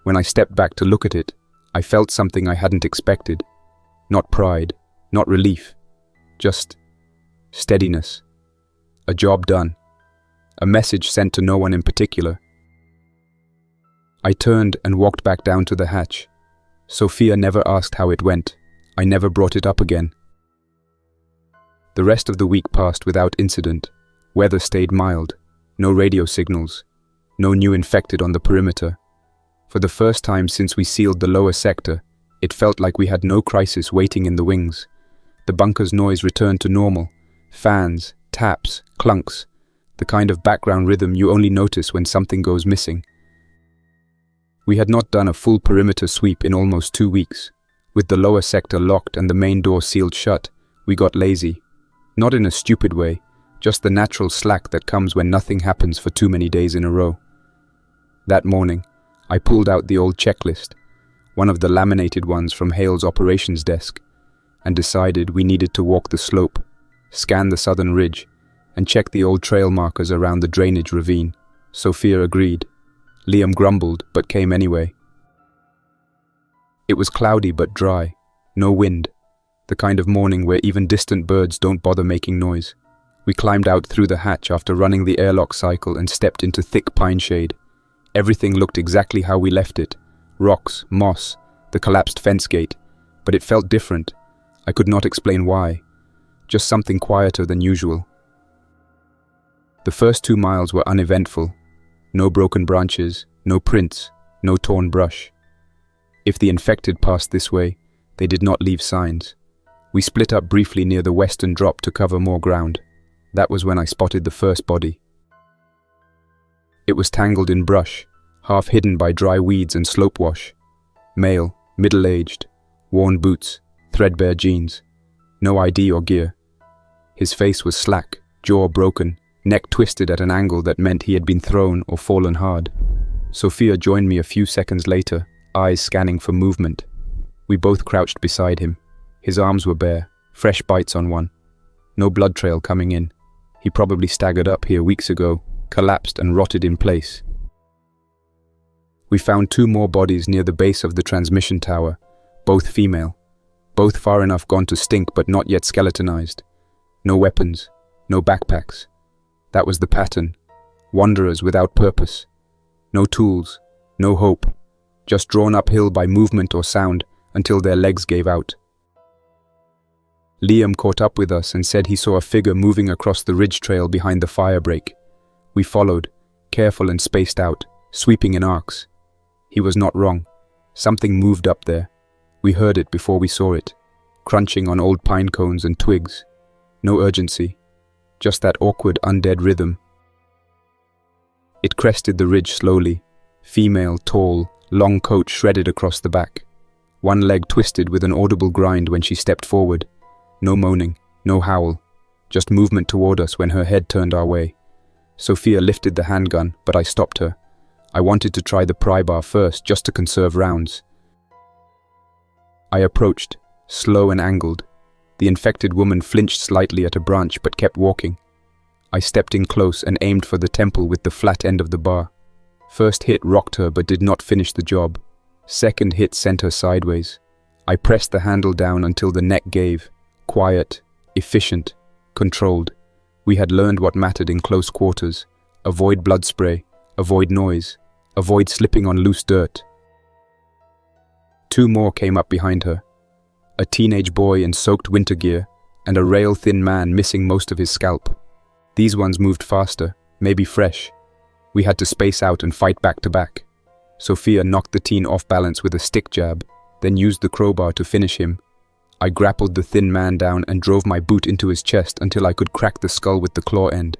When I stepped back to look at it, I felt something I hadn't expected. Not pride, not relief, just steadiness. A job done. A message sent to no one in particular. I turned and walked back down to the hatch. Sofia never asked how it went. I never brought it up again. The rest of the week passed without incident. Weather stayed mild. No radio signals. No new infected on the perimeter. For the first time since we sealed the lower sector, it felt like we had no crisis waiting in the wings. The bunker's noise returned to normal. Fans, taps, clunks. The kind of background rhythm you only notice when something goes missing. We had not done a full perimeter sweep in almost 2 weeks. With the lower sector locked and the main door sealed shut, we got lazy. Not in a stupid way, just the natural slack that comes when nothing happens for too many days in a row. That morning, I pulled out the old checklist, one of the laminated ones from Hale's operations desk, and decided we needed to walk the slope, scan the southern ridge, and check the old trail markers around the drainage ravine. Sofia agreed. Liam grumbled, but came anyway. It was cloudy but dry, no wind, the kind of morning where even distant birds don't bother making noise. We climbed out through the hatch after running the airlock cycle and stepped into thick pine shade. Everything looked exactly how we left it. Rocks, moss, the collapsed fence gate, but it felt different. I could not explain why. Just something quieter than usual. The first 2 miles were uneventful. No broken branches, no prints, no torn brush. If the infected passed this way, they did not leave signs. We split up briefly near the western drop to cover more ground. That was when I spotted the first body. It was tangled in brush, half hidden by dry weeds and slope wash. Male, middle-aged, worn boots, threadbare jeans. No ID or gear. His face was slack, jaw broken, neck twisted at an angle that meant he had been thrown or fallen hard. Sofia joined me a few seconds later, eyes scanning for movement. We both crouched beside him. His arms were bare, fresh bites on one. No blood trail coming in. He probably staggered up here weeks ago, collapsed and rotted in place. We found 2 more bodies near the base of the transmission tower, both female. Both far enough gone to stink but not yet skeletonized. No weapons, no backpacks. That was the pattern. Wanderers without purpose. No tools, no hope. Just drawn uphill by movement or sound until their legs gave out. Liam caught up with us and said he saw a figure moving across the ridge trail behind the fire break. We followed, careful and spaced out, sweeping in arcs. He was not wrong. Something moved up there. We heard it before we saw it, crunching on old pine cones and twigs. No urgency, just that awkward undead rhythm. It crested the ridge slowly, female, tall, long coat shredded across the back. One leg twisted with an audible grind when she stepped forward. No moaning, no howl, just movement toward us when her head turned our way. Sofia lifted the handgun, but I stopped her. I wanted to try the pry bar first, just to conserve rounds. I approached, slow and angled. The infected woman flinched slightly at a branch but kept walking. I stepped in close and aimed for the temple with the flat end of the bar. First hit rocked her but did not finish the job. Second hit sent her sideways. I pressed the handle down until the neck gave. Quiet, efficient, controlled. We had learned what mattered in close quarters. Avoid blood spray, avoid noise, avoid slipping on loose dirt. 2 more came up behind her. A teenage boy in soaked winter gear, and a rail-thin man missing most of his scalp. These ones moved faster, maybe fresh. We had to space out and fight back to back. Sofia knocked the teen off balance with a stick jab, then used the crowbar to finish him. I grappled the thin man down and drove my boot into his chest until I could crack the skull with the claw end.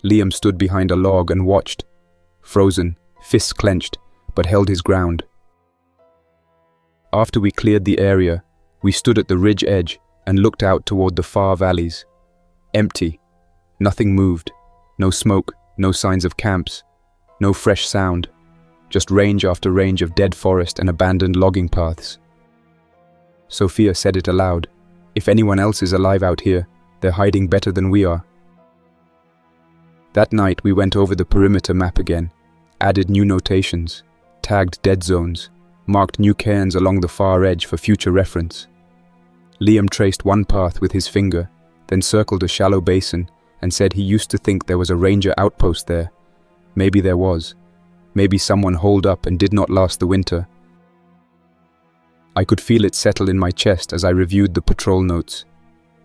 Liam stood behind a log and watched. Frozen, fists clenched, but held his ground. After we cleared the area, we stood at the ridge edge and looked out toward the far valleys. Empty. Nothing moved. No smoke, no signs of camps. No fresh sound. Just range after range of dead forest and abandoned logging paths. Sofia said it aloud. If anyone else is alive out here, they're hiding better than we are. That night we went over the perimeter map again, added new notations, tagged dead zones, marked new cairns along the far edge for future reference. Liam traced one path with his finger, then circled a shallow basin and said he used to think there was a ranger outpost there. Maybe there was. Maybe someone holed up and did not last the winter. I could feel it settle in my chest as I reviewed the patrol notes.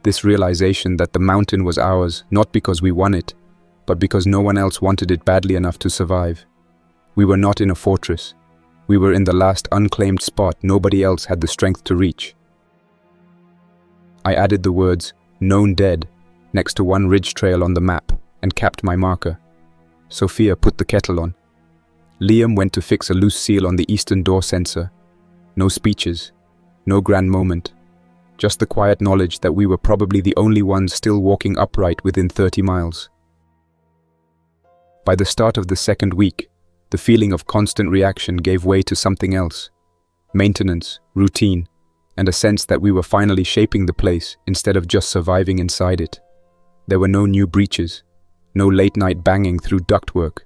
This realization that the mountain was ours, not because we won it, but because no one else wanted it badly enough to survive. We were not in a fortress. We were in the last unclaimed spot nobody else had the strength to reach. I added the words, "known dead," next to one ridge trail on the map and capped my marker. Sofia put the kettle on. Liam went to fix a loose seal on the eastern door sensor. No speeches, no grand moment, just the quiet knowledge that we were probably the only ones still walking upright within 30 miles. By the start of the second week, the feeling of constant reaction gave way to something else. Maintenance, routine, and a sense that we were finally shaping the place instead of just surviving inside it. There were no new breaches, no late-night banging through ductwork,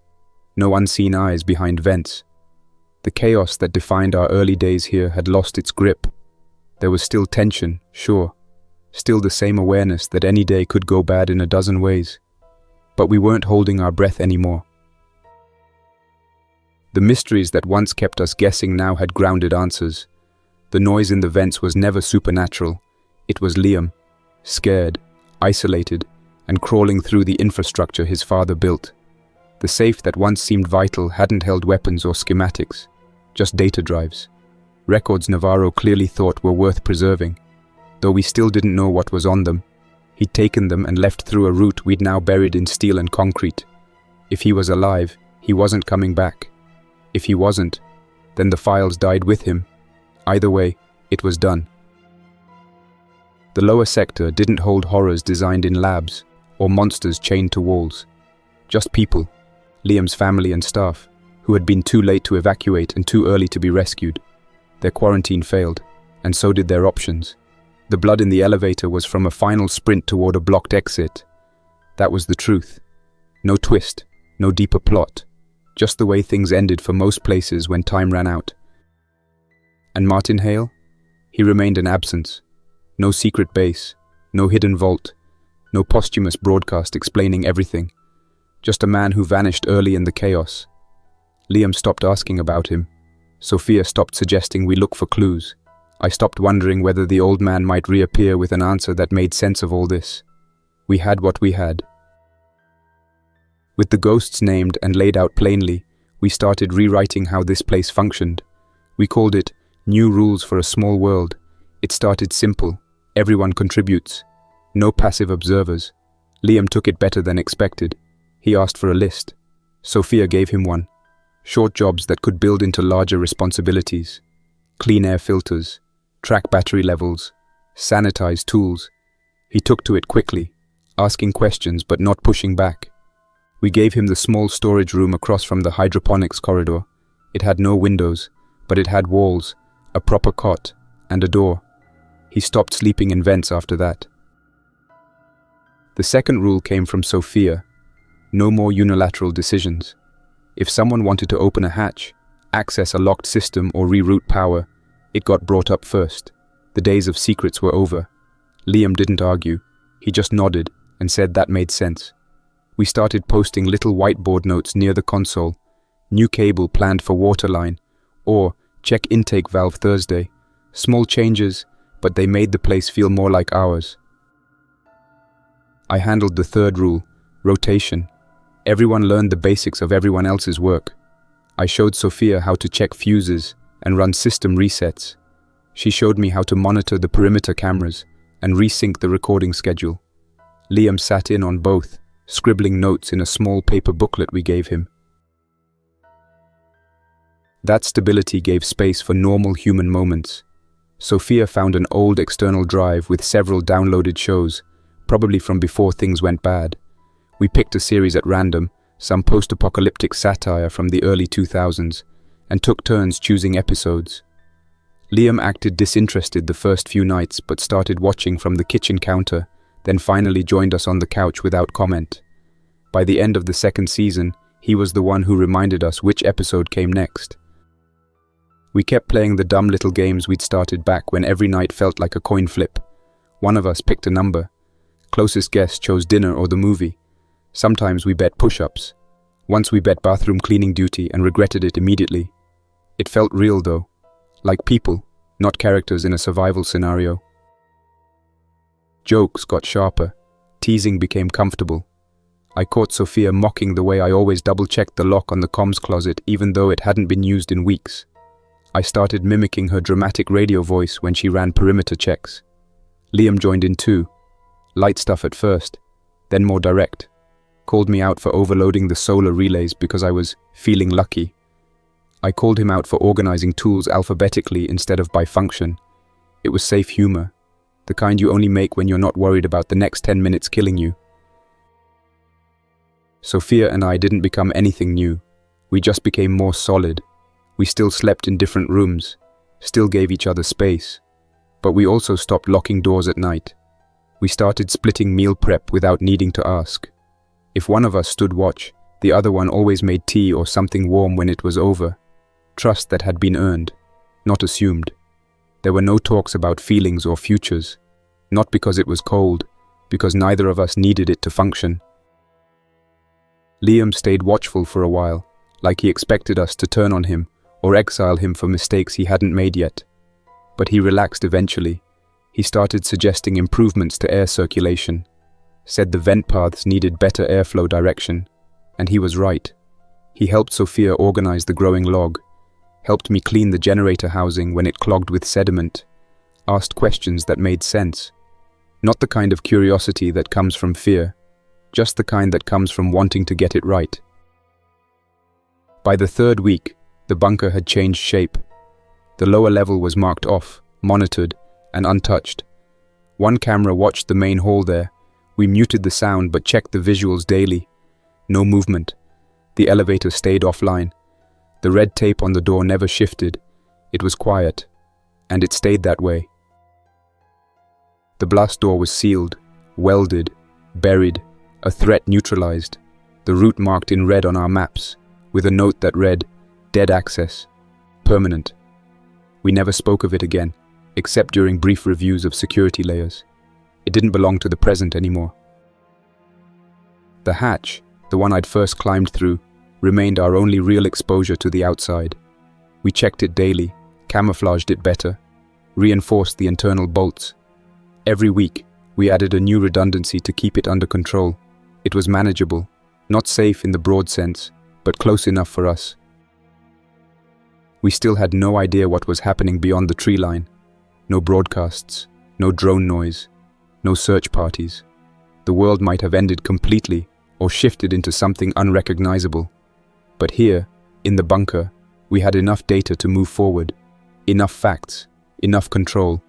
no unseen eyes behind vents. The chaos that defined our early days here had lost its grip. There was still tension, sure, still the same awareness that any day could go bad in a dozen ways. But we weren't holding our breath anymore. The mysteries that once kept us guessing now had grounded answers. The noise in the vents was never supernatural. It was Liam, scared, isolated, and crawling through the infrastructure his father built. The safe that once seemed vital hadn't held weapons or schematics, just data drives. Records Navarro clearly thought were worth preserving, though we still didn't know what was on them. He'd taken them and left through a route we'd now buried in steel and concrete. If he was alive, he wasn't coming back. If he wasn't, then the files died with him. Either way, it was done. The lower sector didn't hold horrors designed in labs or monsters chained to walls. Just people, Liam's family and staff, who had been too late to evacuate and too early to be rescued. Their quarantine failed, and so did their options. The blood in the elevator was from a final sprint toward a blocked exit. That was the truth. No twist, no deeper plot. Just the way things ended for most places when time ran out. And Martin Hale? He remained an absence. No secret base, no hidden vault, no posthumous broadcast explaining everything. Just a man who vanished early in the chaos. Liam stopped asking about him. Sofia stopped suggesting we look for clues. I stopped wondering whether the old man might reappear with an answer that made sense of all this. We had what we had. With the ghosts named and laid out plainly, we started rewriting how this place functioned. We called it New Rules for a Small World. It started simple. Everyone contributes. No passive observers. Liam took it better than expected. He asked for a list. Sofia gave him one. Short jobs that could build into larger responsibilities. Clean air filters, track battery levels, sanitize tools. He took to it quickly, asking questions but not pushing back. We gave him the small storage room across from the hydroponics corridor. It had no windows, but it had walls, a proper cot, and a door. He stopped sleeping in vents after that. The second rule came from Sofia. No more unilateral decisions. If someone wanted to open a hatch, access a locked system or reroute power, it got brought up first. The days of secrets were over. Liam didn't argue. He just nodded and said that made sense. We started posting little whiteboard notes near the console. New cable planned for waterline, or check intake valve Thursday. Small changes, but they made the place feel more like ours. I handled the third rule, rotation. Everyone learned the basics of everyone else's work. I showed Sofia how to check fuses and run system resets. She showed me how to monitor the perimeter cameras and resync the recording schedule. Liam sat in on both, scribbling notes in a small paper booklet we gave him. That stability gave space for normal human moments. Sofia found an old external drive with several downloaded shows, probably from before things went bad. We picked a series at random, some post-apocalyptic satire from the early 2000s, and took turns choosing episodes. Liam acted disinterested the first few nights but started watching from the kitchen counter, then finally joined us on the couch without comment. By the end of the second season, he was the one who reminded us which episode came next. We kept playing the dumb little games we'd started back when every night felt like a coin flip. One of us picked a number. Closest guess chose dinner or the movie. Sometimes we bet push-ups. Once we bet bathroom cleaning duty and regretted it immediately. It felt real though, like people, not characters in a survival scenario. Jokes got sharper, teasing became comfortable. I caught Sofia mocking the way I always double-checked the lock on the comms closet even though it hadn't been used in weeks. I started mimicking her dramatic radio voice when she ran perimeter checks. Liam joined in too. Light stuff at first, then more direct. Called me out for overloading the solar relays because I was feeling lucky. I called him out for organizing tools alphabetically instead of by function. It was safe humor, the kind you only make when you're not worried about the next 10 minutes killing you. Sofia and I didn't become anything new. We just became more solid. We still slept in different rooms, still gave each other space. But we also stopped locking doors at night. We started splitting meal prep without needing to ask. If one of us stood watch, the other one always made tea or something warm when it was over. Trust that had been earned, not assumed. There were no talks about feelings or futures. Not because it was cold, because neither of us needed it to function. Liam stayed watchful for a while, like he expected us to turn on him or exile him for mistakes he hadn't made yet. But he relaxed eventually. He started suggesting improvements to air circulation, said the vent paths needed better airflow direction, and he was right. He helped Sofia organize the growing log, helped me clean the generator housing when it clogged with sediment, asked questions that made sense. Not the kind of curiosity that comes from fear, just the kind that comes from wanting to get it right. By the third week, the bunker had changed shape. The lower level was marked off, monitored, and untouched. One camera watched the main hall there. We muted the sound but checked the visuals daily. No movement. The elevator stayed offline. The red tape on the door never shifted. It was quiet, and it stayed that way. The blast door was sealed, welded, buried, a threat neutralized, the route marked in red on our maps, with a note that read, "Dead access, permanent." We never spoke of it again, except during brief reviews of security layers. It didn't belong to the present anymore. The hatch, the one I'd first climbed through, remained our only real exposure to the outside. We checked it daily, camouflaged it better, reinforced the internal bolts. Every week, we added a new redundancy to keep it under control. It was manageable, not safe in the broad sense, but close enough for us. We still had no idea what was happening beyond the tree line. No broadcasts, no drone noise, no search parties. The world might have ended completely or shifted into something unrecognizable. But here, in the bunker, we had enough data to move forward, enough facts, enough control.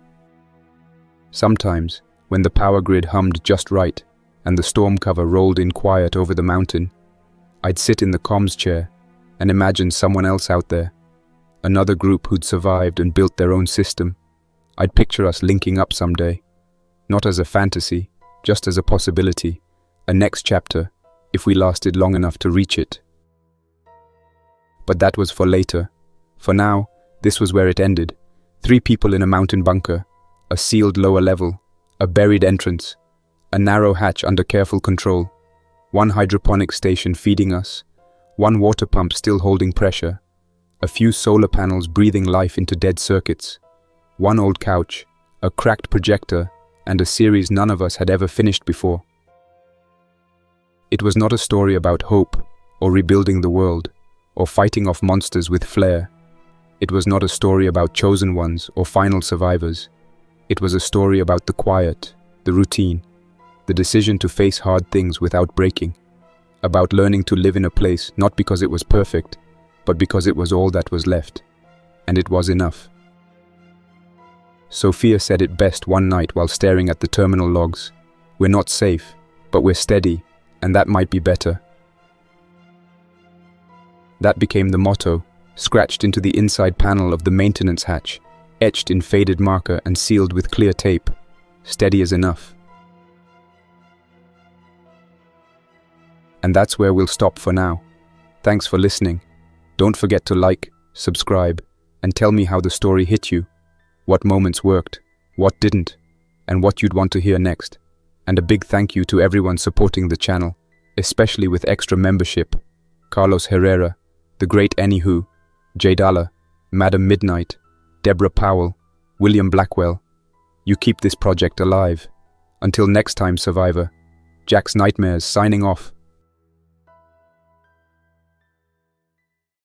Sometimes, when the power grid hummed just right and the storm cover rolled in quiet over the mountain, I'd sit in the comms chair and imagine someone else out there, another group who'd survived and built their own system. I'd picture us linking up someday, not as a fantasy, just as a possibility, a next chapter, if we lasted long enough to reach it. But that was for later. For now, this was where it ended. 3 people in a mountain bunker, a sealed lower level, a buried entrance, a narrow hatch under careful control, 1 hydroponic station feeding us, 1 water pump still holding pressure, a few solar panels breathing life into dead circuits, 1 old couch, a cracked projector, and a series none of us had ever finished before. It was not a story about hope, or rebuilding the world, or fighting off monsters with flair. It was not a story about chosen ones or final survivors. It was a story about the quiet, the routine, the decision to face hard things without breaking, about learning to live in a place not because it was perfect, but because it was all that was left, and it was enough. Sofia said it best one night while staring at the terminal logs. We're not safe, but we're steady, and that might be better. That became the motto, scratched into the inside panel of the maintenance hatch, etched in faded marker and sealed with clear tape. Steady as enough. And that's where we'll stop for now. Thanks for listening. Don't forget to like, subscribe, and tell me how the story hit you. What moments worked, what didn't, and what you'd want to hear next. And a big thank you to everyone supporting the channel, especially with extra membership. Carlos Herrera, The Great Anywho, Jadala, Madam Midnight, Deborah Powell, William Blackwell. You keep this project alive. Until next time, Survivor. Jack's Nightmares signing off.